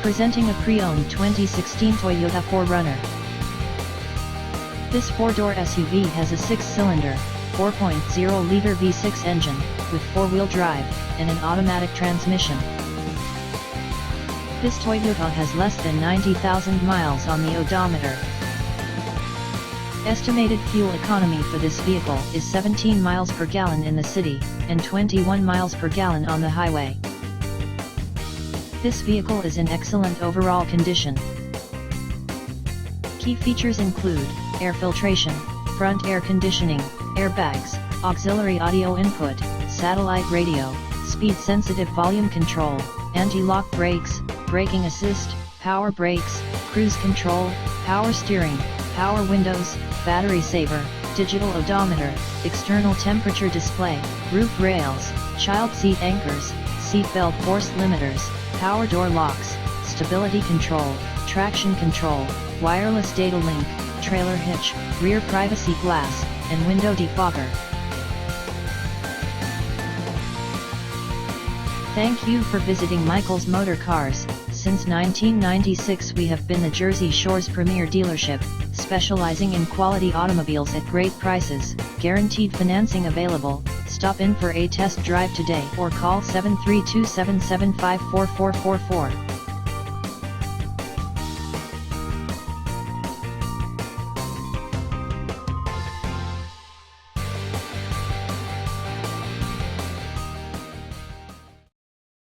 Presenting a pre-owned 2016 Toyota 4Runner. This 4-door SUV has a 6-cylinder, 4.0-liter V6 engine, with 4-wheel drive, and an automatic transmission. This Toyota has less than 90,000 miles on the odometer. Estimated fuel economy for this vehicle is 17 miles per gallon in the city, and 21 miles per gallon on the highway. This vehicle is in excellent overall condition. Key features include air filtration, front air conditioning, airbags, auxiliary audio input, satellite radio, speed-sensitive volume control, anti-lock brakes, braking assist, power brakes, cruise control, power steering, power windows, battery saver, digital odometer, external temperature display, roof rails, child seat anchors, seat belt force limiters, power door locks, stability control, traction control, wireless data link, trailer hitch, rear privacy glass, and window defogger. Thank you for visiting Michael's Motorcars. Since 1996 we have been the Jersey Shore's premier dealership, specializing in quality automobiles at great prices, guaranteed financing available. Stop in for a test drive today or call 732-775-4444.